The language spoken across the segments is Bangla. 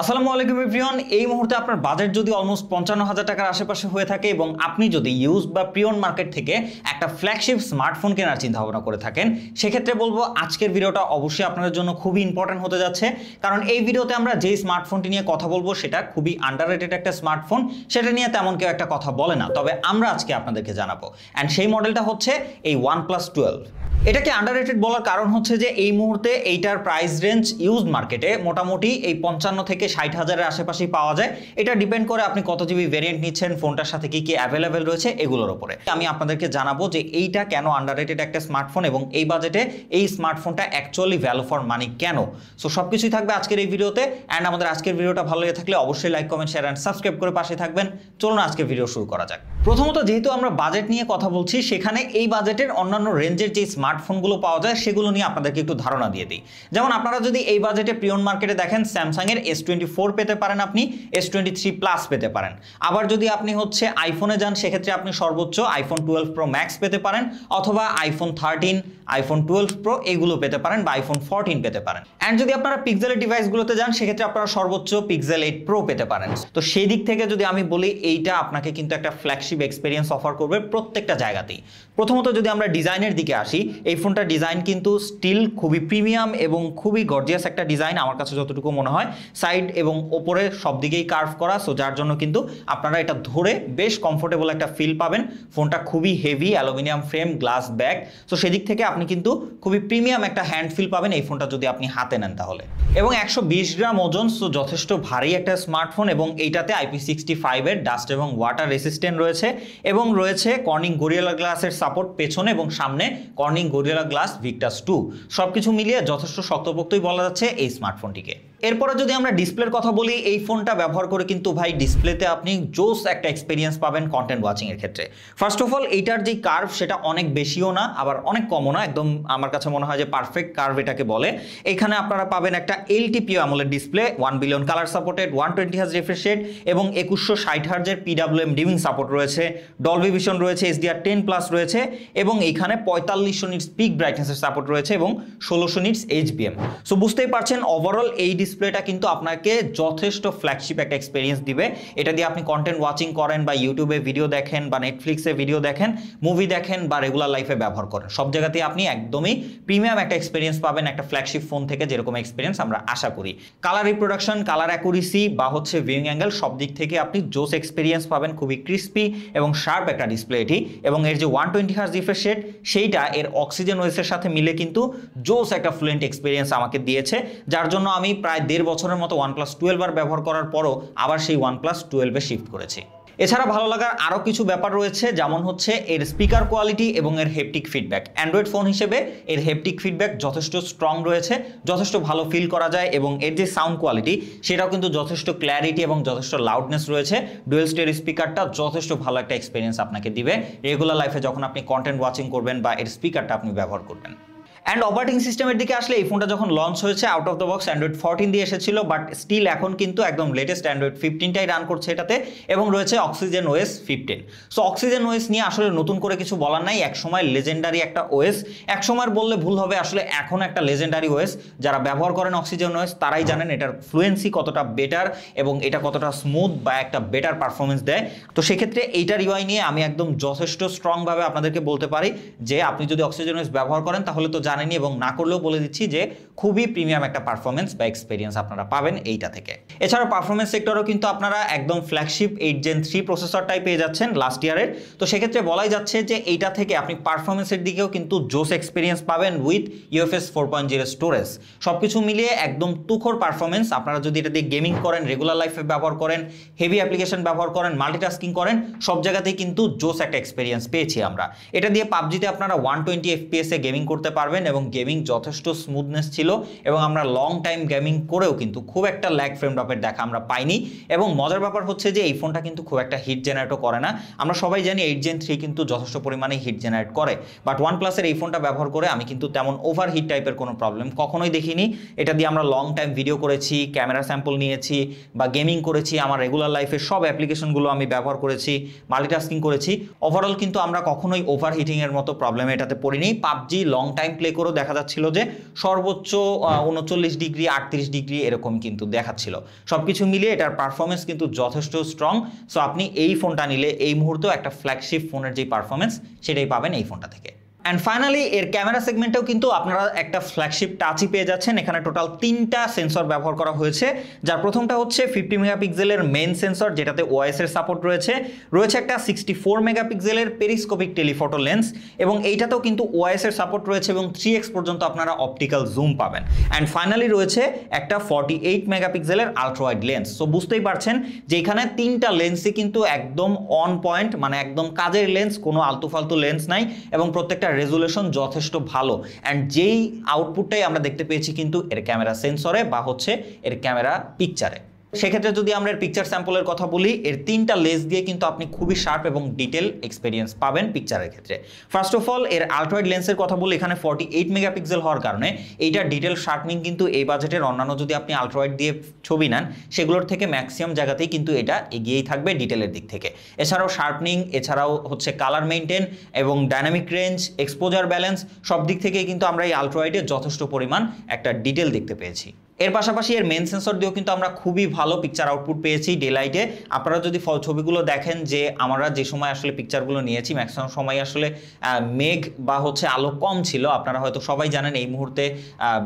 আসসালামু আলাইকুম এভরিওয়ান। এই মুহূর্তে আপনার বাজেট যদি অলমোস্ট 55,000 টাকার আশেপাশে হয়ে থাকে এবং আপনি যদি ইউজ বা প্রিয়ন মার্কেট থেকে একটা ফ্ল্যাগশিপ স্মার্টফোন কেনার চিন্তা ভাবনা করে থাকেন, সেক্ষেত্রে বলবো আজকের ভিডিওটা অবশ্যই আপনাদের জন্য খুবই ইম্পর্টেন্ট হতে যাচ্ছে। কারণ এই ভিডিওতে আমরা যেই স্মার্টফোনটি নিয়ে কথা বলবো সেটা খুবই আন্ডাররেটেড একটা স্মার্টফোন, সেটা নিয়ে তেমন কেউ একটা কথা বলে না, তবে আমরা আজকে আপনাদেরকে জানাবো। অ্যান্ড সেই মডেলটা হচ্ছে এই OnePlus 12। এটাকে আন্ডাররেটেড বলার কারণ হচ্ছে যে এই মুহূর্তে এইটার প্রাইস রেঞ্জ ইউজড মার্কেটে মোটামুটি এই 55 থেকে 60,000-এর আশেপাশেই পাওয়া যায়। এটা ডিপেন্ড করে আপনি কত জিবি ভেরিয়েন্ট নিচ্ছেন, ফোনটার সাথে কি কি অ্যাভেলেবেল রয়েছে এগুলোর উপরে। আমি আপনাদেরকে জানাবো যে এইটা কেন আন্ডাররেটেড একটা স্মার্টফোন এবং এই বাজেটে এই স্মার্টফোনটা অ্যাকচুয়ালি ভ্যালু ফর মানি কেন। সো সব কিছুই থাকবে আজকের এই ভিডিওতে। অ্যান্ড আমাদের আজকের ভিডিওটা ভালো লেগে থাকলে অবশ্যই like, comment, share and subscribe করে পাশে থাকবেন। চলুন আজকের ভিডিও শুরু করা যাক। প্রথমত, যেহেতু আমরা বাজেট নিয়ে কথা বলছি, সেখানে এই বাজেটের অন্যান্য রেঞ্জের যে স্মার্টফোনগুলো পাওয়া যায় সেগুলো নিয়ে আপনাদেরকে একটু ধারণা দিয়ে দিই। যেমন আপনারা যদি এই বাজেটে প্রিয়ন মার্কেটে দেখেন, স্যামসাংয়ের S24 পেতে পারেন, আপনি S23 প্লাস পেতে পারেন। আবার যদি আপনি হচ্ছে আইফোনে যান, সেক্ষেত্রে আপনি সর্বোচ্চ আইফোন 12 প্রো ম্যাক্স পেতে পারেন, অথবা আইফোন 13, আইফোন 12 প্রো এগুলো পেতে পারেন, বা আইফোন 14 পেতে পারেন। অ্যান্ড যদি আপনারা পিক্সেলের ডিভাইসগুলোতে যান, সেক্ষেত্রে আপনারা সর্বোচ্চ পিক্সেল 8 প্রো পেতে পারেন। তো সেই দিক থেকে যদি আমি বলি, এইটা আপনাকে কিন্তু একটা ফ্ল্যাগশিপ এক্সপিরিয়েন্স অফার করবে প্রত্যেকটা জায়গাতেই। প্রথমত যদি আমরা ডিজাইনের দিকে আসি, এই ফোনটার ডিজাইন কিন্তু স্টিল খুবই প্রিমিয়াম এবং খুবই গর্জিয়াস একটা ডিজাইন আমার কাছে যতটুকু মনে হয়। সাইড এবং ওপরে সব দিকেই কার্ভ করা, সো যার জন্য কিন্তু আপনারা এটা ধরে বেশ কমফোর্টেবল একটা ফিল পাবেন। ফোনটা খুবই heavy, aluminium frame, glass back, so সেদিক থেকে আপনি কিন্তু খুবই প্রিমিয়াম একটা হ্যান্ড ফিল পাবেন এই ফোনটা যদি আপনি হাতে নেন তাহলে। এবং 120 গ্রাম ওজন, সো যথেষ্ট ভারী একটা স্মার্টফোন। এবং এইটাতে IP65 এর ডাস্ট এবং ওয়াটার রেসিস্ট্যান্ট রয়েছে, এবং রয়েছে কর্নিং গরিলা গ্লাসের সাপোর্ট পেছনে এবং সামনে কর্নিং গরিলা গ্লাস ভিক্টাস 2। সবকিছু মিলিয়ে যথেষ্ট শক্তপোক্তই বলা যাচ্ছে এই স্মার্টফোনটিকে। এরপরে যদি আমরা ডিসপ্লের কথা বলি, এই ফোনটা ব্যবহার করে কিন্তু ভাই ডিসপ্লেতে আপনি জোস একটা এক্সপিরিয়েন্স পাবেন কন্টেন্ট ওয়াচিং এর ক্ষেত্রে। ফার্স্ট অফ অল, এইটার যে কার্ভ সেটা অনেক বেশিও না, আবার অনেক কমও না, একদম আমার কাছে মনে হয় যে পারফেক্ট কার্ভ এটাকে বলে। এখানে আপনারা পাবেন একটা LTPO AMOLED display, 1 billion colour supported, 120 hertz refresh rate এবং 2160 হার্জের PWM ডিমিং সাপোর্ট রয়েছে, ডলবি ভিশন রয়েছে, HDR10+ রয়েছে, এবং এইখানে 4500 নিটস পিক ব্রাইটনেসের সাপোর্ট রয়েছে এবং 1600 নিটস HBM। সো বুঝতেই পারছেন ওভারঅল এই ডিসপ্লেটা কিন্তু আপনাকে যথেষ্ট ফ্ল্যাগশিপ একটা এক্সপিরিয়েন্স দিবে। এটা দিয়ে আপনি কন্টেন্ট ওয়াচিং করেন, বা ইউটিউবে ভিডিও দেখেন, বা নেটফ্লিক্সে ভিডিও দেখেন, মুভি দেখেন, বা রেগুলার লাইফে ব্যবহার করেন, সব জায়গাতেই আপনি একদমই প্রিমিয়াম একটা এক্সপিরিয়েন্স পাবেন একটা ফ্ল্যাগশিপ ফোন থেকে, যেরকম এক্সপিরিয়েন্স আমরা আশা করি। কালার রিপ্রোডাকশন, কালার অ্যাকুরেসি, বা হচ্ছে ভিউইং অ্যাঙ্গেল, সব দিক থেকে আপনি জোস এক্সপিরিয়েন্স পাবেন। খুবই ক্রিস্পি এবং শার্প একটা ডিসপ্লে এটি, এবং এর যে 120 হার্জ রিফ্রেশ রেট সেইটা এর অক্সিজেন ওএসের সাথে মিলে কিন্তু জোস একটা ফ্লুয়েন্ট এক্সপিরিয়েন্স আমাকে দিয়েছে, যার জন্য আমি প্রায় 1.5 বছরের মতো OnePlus 12 বার ব্যবহার করার পরও আবার সেই OnePlus 12-এ শিফট করেছি। এছাড়া ভালো লাগার আরও কিছু ব্যাপার রয়েছে, যেমন হচ্ছে এর স্পিকার কোয়ালিটি এবং এর হেপটিক ফিডব্যাক। অ্যান্ড্রয়েড ফোন হিসেবে এর হেপটিক ফিডব্যাক যথেষ্ট স্ট্রং রয়েছে, যথেষ্ট ভালো ফিল করা যায়, এবং এর যে সাউন্ড কোয়ালিটি সেটাও কিন্তু যথেষ্ট ক্ল্যারিটি এবং যথেষ্ট লাউডনেস রয়েছে। ডুয়েল স্টেরিও স্পিকারটা যথেষ্ট ভালো একটা এক্সপিরিয়েন্স আপনাকে দিবে রেগুলার লাইফে যখন আপনি কন্টেন্ট ওয়াচিং করবেন বা এর স্পিকারটা আপনি ব্যবহার করবেন। অ্যান্ড অপারেটিং সিস্টেমের দিকে আসলে, এই ফোনটা যখন লঞ্চ হয়েছে out of the box Android 14 দিয়ে এসেছিল, বাট স্টিল এখন কিন্তু একদম লেটেস্ট অ্যান্ড্রয়েড 15টাই রান করছে এটাতে, এবং রয়েছে oxygen OS 15। So oxygen OS নিয়ে আসলে নতুন করে কিছু বলার নাই, একসময় লেজেন্ডারি একটা OS, একসময় বললে ভুল হবে, আসলে এখন একটা লেজেন্ডারি OS। যারা ব্যবহার করেন অক্সিজেন OS তারাই জানেন এটার ফ্লুয়েন্সি কতটা বেটার এবং এটা কতটা স্মুথ বা একটা বেটার পারফরমেন্স দেয়। তো সেক্ষেত্রে এইটার UI নিয়ে আমি একদম যথেষ্ট স্ট্রংভাবে আপনাদেরকে বলতে পারি যে আপনি যদি অক্সিজেন OS ব্যবহার করেন তাহলে তো জানেনই, এবং না করলেও বলে দিচ্ছি যে খুবই প্রিমিয়াম একটা পারফরমেন্স বা এক্সপিরিয়েন্স আপনারা পাবেন এইটা থেকে। এছাড়া পারফরমেন্স সেক্টরও কিন্তু আপনারা একদম ফ্ল্যাগশিপ 8 Gen 3 প্রসেসরটাই পেয়ে যাচ্ছেন লাস্ট ইয়ারের। তো সেক্ষেত্রে বলাই যাচ্ছে যে এইটা থেকে আপনি পারফরমেন্সের দিকেও কিন্তু জোস এক্সপিরিয়েন্স পাবেন উইথ UFS 4.0 স্টোরেজ। সব কিছু মিলিয়ে একদম তুখোর পারফরমেন্স। আপনারা যদি এটা দিয়ে গেমিং করেন, রেগুলার লাইফে ব্যবহার করেন, হেভি অ্যাপ্লিকেশন ব্যবহার করেন, মাল্টিটাস্কিং করেন, সব জায়গাতেই কিন্তু জোস একটা এক্সপিরিয়েন্স পেয়েছি আমরা। এটা দিয়ে পাবজিতে আপনারা 120 FPS এ গেমিং করতে পারবেন, এবং গেমিং যথেষ্ট স্মুথনেস ছিল, এবং আমরা লং টাইম গেমিং করেও কিন্তু খুব একটা ল্যাগ ফ্রেম ড্রপের দেখা আমরা পাইনি। এবং মজার ব্যাপার হচ্ছে যে এই ফোনটা কিন্তু খুব একটা হিট জেনারেটও করে না। আমরা সবাই জানি 8 Gen 3 কিন্তু যথেষ্ট পরিমাণে হিট জেনারেট করে, বাট OnePlus-এর এই ফোনটা ব্যবহার করে আমি কিন্তু তেমন ওভার হিট টাইপের কোনো প্রবলেম কখনোই দেখিনি। এটা দিয়ে আমরা লং টাইম ভিডিও করেছি, ক্যামেরা স্যাম্পল নিয়েছি, বা গেমিং করেছি, আমার রেগুলার লাইফের সব অ্যাপ্লিকেশনগুলো আমি ব্যবহার করেছি, মাল্টিটাস্কিং করেছি। ওভারঅল কিন্তু আমরা কখনোই ওভার হিটিংয়ের মতো প্রবলেম এটাতে পড়িনি। পাবজি লং টাইম প্লে করেও দেখা যাচ্ছিল যে সর্বোচ্চ 39 ডিগ্রি 38 ডিগ্রি এরকম কিন্তু দেখাচ্ছিল। সবকিছু মিলিয়ে এটার পারফরমেন্স কিন্তু যথেষ্ট স্ট্রং। সো আপনি এই ফোনটা নিলে এই মুহূর্তে একটা ফ্ল্যাগশিপ ফোনের যে পারফরমেন্স সেটাই পাবেন এই ফোনটা থেকে। অ্যান্ড ফাইনালি এর ক্যামেরা সেগমেন্টেও কিন্তু আপনারা একটা ফ্ল্যাগশিপ টাচই পেয়ে যাচ্ছেন। এখানে টোটাল 3টা সেন্সর ব্যবহার করা হয়েছে, যার প্রথমটা হচ্ছে 50 মেগাপিক্সেলের মেইন সেন্সর, যেটাতে ওআইএস এর সাপোর্ট রয়েছে একটা 64 মেগাপিক্সেলের পেরিস্কোপিক টেলিফটো লেন্স, এবং এইটাতেও কিন্তু ওআইএস এর সাপোর্ট রয়েছে এবং 3x পর্যন্ত আপনারা অপটিক্যাল জুম পাবেন। অ্যান্ড ফাইনালি রয়েছে একটা 48 মেগাপিক্সেলের আলট্রাওয়াইড লেন্স। সো বুঝতেই পারছেন যে এখানে 3টা লেন্সই কিন্তু একদম অন পয়েন্ট, মানে একদম কাজের লেন্স, কোনো আলতু ফালতু লেন্স নাই, এবং প্রত্যেকটা রেজুলেশন যথেষ্ট ভালো। অ্যান্ড যেই আউটপুটটাই আমরা দেখতে পেয়েছি কিন্তু এর ক্যামেরা সেন্সরে বা হচ্ছে এর ক্যামেরা পিকচারে। সেক্ষেত্রে যদি আমরা এর পিকচার স্যাম্পলের কথা বলি, এর 3টা লেন্স দিয়ে কিন্তু আপনি খুবই শার্প এবং ডিটেল এক্সপিরিয়েন্স পাবেন পিকচারের ক্ষেত্রে। ফার্স্ট অফ অল এর আলট্রাওয়াইড লেন্সের কথা বলি, এখানে 48 মেগাপিক্সেল হওয়ার কারণে এইটা ডিটেল শার্পনিং কিন্তু এই বাজেটের অন্যান্য যদি আপনি আলট্রাওয়াইড দিয়ে ছবি নেন সেগুলোর থেকে ম্যাক্সিমাম জায়গাতেই কিন্তু এটা এগিয়েই থাকবে ডিটেলের দিক থেকে। এছাড়াও শার্পনিং, এছাড়াও হচ্ছে কালার মেইনটেন এবং ডাইনামিক রেঞ্জ, এক্সপোজার ব্যালেন্স, সব দিক থেকে কিন্তু আমরা এই আলট্রাওয়াইডে যথেষ্ট পরিমাণ একটা ডিটেল দেখতে পেয়েছি। এর পাশাপাশি এর মেন সেন্সর দিয়েও কিন্তু আমরা খুবই ভালো পিকচার আউটপুট পেয়েছি ডে লাইটে। আপনারা যদি ছবিগুলো দেখেন যে আমরা যে সময় আসলে পিকচারগুলো নিয়েছি ম্যাক্সিমাম সময় আসলে মেঘ বা হচ্ছে আলো কম ছিল। আপনারা হয়তো সবাই জানেন এই মুহূর্তে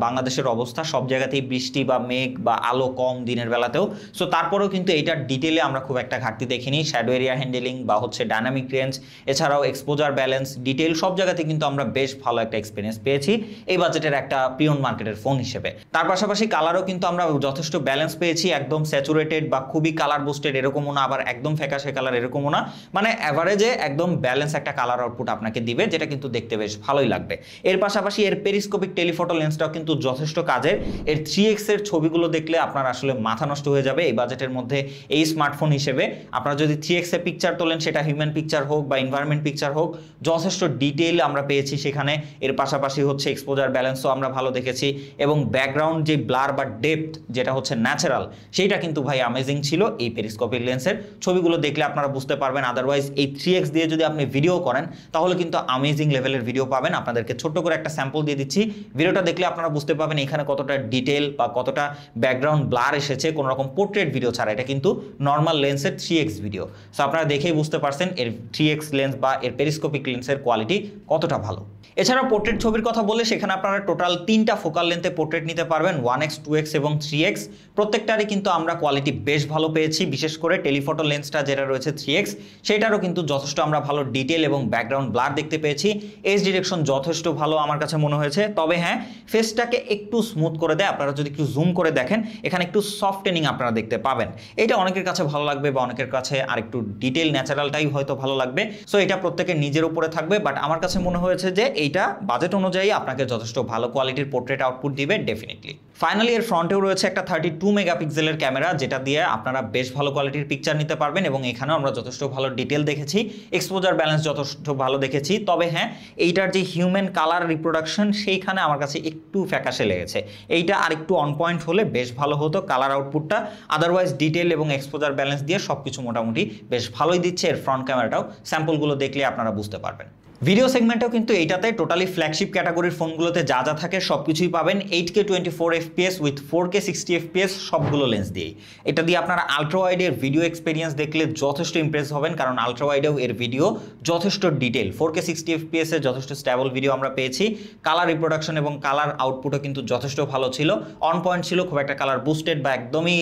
বাংলাদেশের অবস্থা, সব জায়গাতেই বৃষ্টি বা মেঘ বা আলো কম দিনের বেলাতেও। সো তারপরেও কিন্তু এইটার ডিটেলে আমরা খুব একটা ঘাটতি দেখিনি। শ্যাডো এরিয়া হ্যান্ডেলিং বা হচ্ছে ডাইনামিক রেঞ্জ, এছাড়াও এক্সপোজার ব্যালেন্স, ডিটেল সব জায়গাতে কিন্তু আমরা বেশ ভালো একটা এক্সপিরিয়েন্স পেয়েছি এই বাজেটের একটা প্রিয়ন মার্কেটের ফোন হিসেবে। তার পাশাপাশি কালারও কিন্তু আমরা যথেষ্ট ব্যালেন্স পেয়েছি, একদম স্যাচুরেটেড বা খুবই কালার বুস্টেড এরকমও না, আবার একদম ফ্যাকাশে কালার এরকমও না, মানে অ্যাভারেজে একদম ব্যালেন্স একটা কালার আউটপুট আপনাকে দিবে, যেটা কিন্তু দেখতে বেশ ভালোই লাগবে। এর পাশাপাশি এর পেরিস্কোপিক টেলিফটো লেন্সটাও কিন্তু যথেষ্ট কাজের। এর 3x এর ছবিগুলো দেখলে আপনার আসলে মাথা নষ্ট হয়ে যাবে এই বাজেটের মধ্যে এই স্মার্টফোন হিসেবে। আপনারা যদি 3x এর পিকচার তোলেন, সেটা হিউম্যান পিকচার হোক বা এনভায়রনমেন্ট পিকচার হোক, যথেষ্ট ডিটেইল আমরা পেয়েছি সেখানে। এর পাশাপাশি হচ্ছে এক্সপোজার ব্যালেন্সও আমরা ভালো দেখেছি, এবং ব্যাকগ্রাউন্ড যে ব্লার বা ডেপথ যেটা হচ্ছে ন্যাচারাল, সেইটা কিন্তু ভাই অ্যামেজিং ছিল এই পেরিস্কোপিক লেন্সের। ছবিগুলো দেখলে আপনারা বুঝতে পারবেন। আদারওয়াইজ এই 3x দিয়ে যদি আপনি ভিডিও করেন তাহলে কিন্তু অ্যামেজিং লেভেলের ভিডিও পাবেন। আপনাদেরকে ছোট্ট করে একটা স্যাম্পল দিয়ে দিচ্ছি, ভিডিওটা দেখলে আপনারা বুঝতে পারবেন এখানে কতটা ডিটেল বা কতটা ব্যাকগ্রাউন্ড ব্লার এসেছে, কোনো রকম পোর্ট্রেট ভিডিও ছাড়া। এটা কিন্তু নর্মাল লেন্সের 3x ভিডিও। সো আপনারা দেখেই বুঝতে পারছেন এর 3x লেন্স বা এর পেরিস্কোপিক লেন্সের কোয়ালিটি কতটা ভালো। এছাড়া পোর্ট্রেট ছবির কথা বলে সেখানে আপনারা টোটাল 3টা ফোকাল লেন্থে পোর্ট্রেট নিতে পারবেন, 1x 2x এবং 3x। প্রত্যেকটারই কিন্তু আমরা কোয়ালিটি বেশ ভালো পেয়েছি। বিশেষ করে টেলিফটো লেন্সটা যেটা রয়েছে 3x, সেটারও কিন্তু যথেষ্ট আমরা ভালো ডিটেল এবং ব্যাকগ্রাউন্ড ব্লার দেখতে পেয়েছি। এজ ডিরেকশন যথেষ্ট ভালো আমার কাছে মনে হয়েছে। তবে হ্যাঁ, ফেসটাকে একটু স্মুথ করে দেয়। আপনারা যদি একটু জুম করে দেখেন এখানে একটু সফটেনিং আপনারা দেখতে পাবেন। এটা অনেকের কাছে ভালো লাগবে বা অনেকের কাছে আর একটু ডিটেল ন্যাচারালটাই হয়তো ভালো লাগবে। সো এটা প্রত্যেকের নিজের উপরে থাকবে, বাট আমার কাছে মনে হয়েছে যে এইটা বাজেট অনুযায়ী আপনাকে যথেষ্ট ভালো কোয়ালিটির পোর্ট্রেট আউটপুট দিবে ডেফিনেটলি। ফাইনালি এর ফ্রন্টেও রয়েছে একটা 32 মেগাপিক্সেলের ক্যামেরা, যেটা দিয়ে আপনারা বেশ ভালো কোয়ালিটির পিকচার নিতে পারবেন, এবং এখানেও আমরা যথেষ্ট ভালো ডিটেল দেখেছি, এক্সপোজার ব্যালেন্স যথেষ্ট ভালো দেখেছি। তবে হ্যাঁ, এইটার যে হিউম্যান কালার রিপ্রোডাকশন সেইখানে আমার কাছে একটু ফ্যাকাশে লেগেছে। এইটা আর একটু অন পয়েন্ট হলে বেশ ভালো হতো কালার আউটপুটটা। আদারওয়াইজ ডিটেল এবং এক্সপোজার ব্যালেন্স দিয়ে সবকিছু মোটামুটি বেশ ভালোই দিচ্ছে এর ফ্রন্ট ক্যামেরাটাও। স্যাম্পলগুলো দেখলে আপনারা বুঝতে পারবেন। ভিডিও সেগমেন্টেও কিন্তু এইটাতে টোটালি ফ্ল্যাগশিপ ক্যাটাগরির ফোনগুলোতে যা যা থাকে সব কিছুই পাবেন। 8K 24 FPS with 4K 60 FPS সবগুলো লেন্স দিয়েই। এটা দিয়ে আপনারা আলট্রাওয়াইডের ভিডিও এক্সপিরিয়েন্স দেখলে যথেষ্ট ইমপ্রেস হবেন, কারণ আলট্রাওয়াইডেও এর ভিডিও যথেষ্ট ডিটেল। 4K 60 FPS এর যথেষ্ট স্ট্যাবল ভিডিও আমরা পেয়েছি। কালার রিপ্রোডাকশন এবং কালার আউটপুটও কিন্তু যথেষ্ট ভালো ছিল, অন পয়েন্ট ছিল, খুব একটা কালার বুস্টেড বা একদমই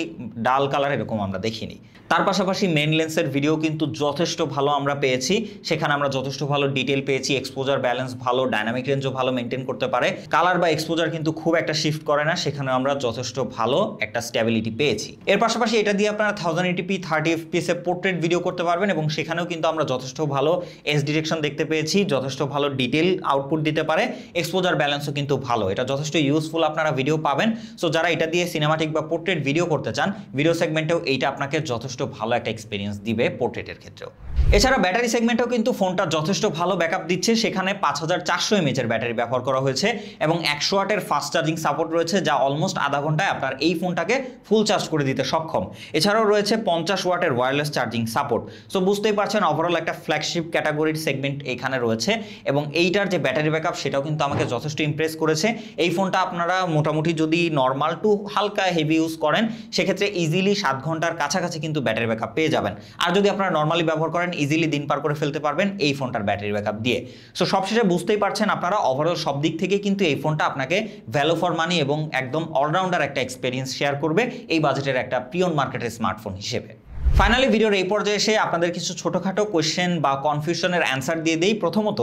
ডাল কালার এরকম আমরা দেখিনি। তার পাশাপাশি মেন লেন্সের ভিডিও কিন্তু যথেষ্ট ভালো আমরা পেয়েছি, সেখানে আমরা যথেষ্ট ভালো ডিটেল পেয়েছি, এক্সপোজার ব্যালেন্স ভালো, ডাইনামিক রেঞ্জও ভালো মেনটেন করতে পারে, কালার বা এক্সপোজার কিন্তু খুব একটা শিফট করে না, সেখানে আমরা যথেষ্ট ভালো একটা স্ট্যাবিলিটি পেয়েছি। এর পাশাপাশি এটা দিয়ে আপনারা 1080p 30 fps এ পোর্ট্রেট ভিডিও করতে পারবেন, এবং সেখানেও কিন্তু আমরা যথেষ্ট ভালো এজ ডিরেকশন দেখতে পেয়েছি, যথেষ্ট ভালো ডিটেল আউটপুট দিতে পারে, এক্সপোজার ব্যালেন্সও কিন্তু ভালো। এটা যথেষ্ট ইউজফুল আপনারা ভিডিও পাবেন। সো যারা এটা দিয়ে সিনেমাটিক বা পোর্ট্রেট ভিডিও করতে চান, ভিডিও সেগমেন্টেও এইটা আপনাকে যথেষ্ট ভালো একটা এক্সপিরিয়েন্স দিবে পোর্ট্রেটের ক্ষেত্রেও। এছাড়া ব্যাটারি সেগমেন্টেও কিন্তু ফোনটা যথেষ্ট ভালো ব্যাকআপ ব্যাকআপ দিচ্ছে সেখানে 5400 mAh এর ব্যাটারি ব্যবহার করা হয়েছে এবং 100 ওয়াটের ফাস্ট চার্জিং সাপোর্ট রয়েছে, যা অলমোস্ট আধা ঘন্টায় আপনার এই ফোনটাকে ফুল চার্জ করে দিতে সক্ষম। এছাড়াও রয়েছে 50 ওয়াটের ওয়্যারলেস চার্জিং সাপোর্ট। সো বুঝতেই পারছেন ওভারঅল একটা ফ্ল্যাগশিপ ক্যাটাগরির সেগমেন্ট এখানে রয়েছে এবং এইটার যে ব্যাটারি ব্যাকআপ সেটাও কিন্তু আমাকে যথেষ্ট ইমপ্রেস করেছে। এই ফোনটা আপনারা মোটামুটি যদি নর্মাল টু হালকা হেভি ইউজ করেন সেক্ষেত্রে ইজিলি 7 ঘন্টার কাছাকাছি কিন্তু ব্যাটারি ব্যাকআপ পেয়ে যাবেন। আর যদি আপনারা নর্মালি ব্যবহার করেন ইজিলি দিন পার করে ফেলতে পারবেন এই ফোনটার ব্যাটারি ব্যাকআপ দিয়ে। সো সবশেষে বুঝতেই পারছেন আপনারা ওভারঅল সব দিক থেকে কিন্তু এই ফোনটা আপনাকে ভ্যালু ফর মানি এবং একদম অলরাউন্ডার একটা এক্সপিরিয়েন্স শেয়ার করবে এই বাজেটের একটা প্রিয়ন মার্কেটের স্মার্টফোন হিসেবে। ফাইনালি ভিডিওর এই পর্যায়ে এসে আপনাদের কিছু ছোটোখাটো কোয়েশ্চেন বা কনফিউশনের অ্যান্সার দিয়ে দিই। প্রথমত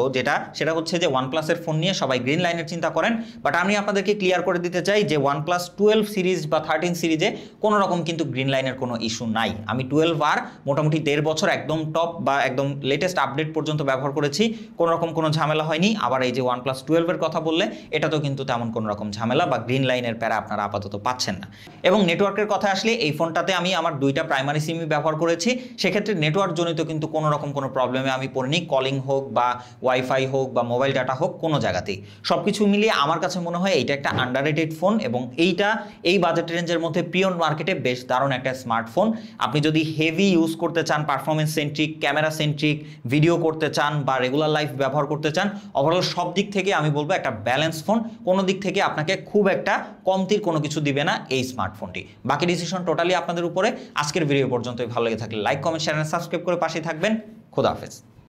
সেটা হচ্ছে যে OnePlus-এর ফোন নিয়ে সবাই গ্রিন লাইনের চিন্তা করেন, বাট আমি আপনাদেরকে ক্লিয়ার করে দিতে চাই যে OnePlus 12 সিরিজ বা 13 সিরিজে কোনো রকম কিন্তু গ্রিন লাইনের কোনো ইস্যু নাই। আমি 12 আর মোটামুটি 1.5 বছর একদম টপ বা একদম লেটেস্ট আপডেট পর্যন্ত ব্যবহার করেছি, কোনো রকম কোনো ঝামেলা হয়নি। আবার এই যে OnePlus 12-এর কথা বললে এটাতেও কিন্তু তেমন কোনো রকম ঝামেলা বা গ্রিন লাইনের প্যারা আপনারা আপাতত পাচ্ছেন না। এবং নেটওয়ার্কের কথা আসলে এই ফোনটাতে আমি আমার 2টা প্রাইমারি সিমই ব্যবহার করেছি, সেক্ষেত্রে নেটওয়ার্ক জনিত কিন্তু কোনো রকম কোনো প্রবলেমে আমি পড়িনি। কলিং হোক বা ওয়াইফাই হোক বা মোবাইল ডাটা হোক কোনো জায়গাতেই সব কিছু মিলিয়ে আমার কাছে মনে হয় এইটা একটা আন্ডাররেটেড ফোন এবং এইটা এই বাজেট রেঞ্জের মধ্যে প্রিয়ন মার্কেটে বেশ দারুণ একটা স্মার্টফোন। আপনি যদি হেভি ইউজ করতে চান, performance centric, camera centric, video করতে চান বা রেগুলার লাইফ ব্যবহার করতে চান, ওভারঅল সব দিক থেকে আমি বলবো একটা ব্যালেন্স ফোন। কোনো দিক থেকে আপনাকে খুব একটা কমতির কোনো কিছু দিবে না এই স্মার্টফোনটি। বাকি ডিসিশন টোটালি আপনাদের উপরে। আজকের ভিডিও পর্যন্তই। ভালো লেগে থাকলে লাইক, কমেন্ট, শেয়ার, সাবস্ক্রাইব করে পাশে থাকবেন। খোদা হাফেজ।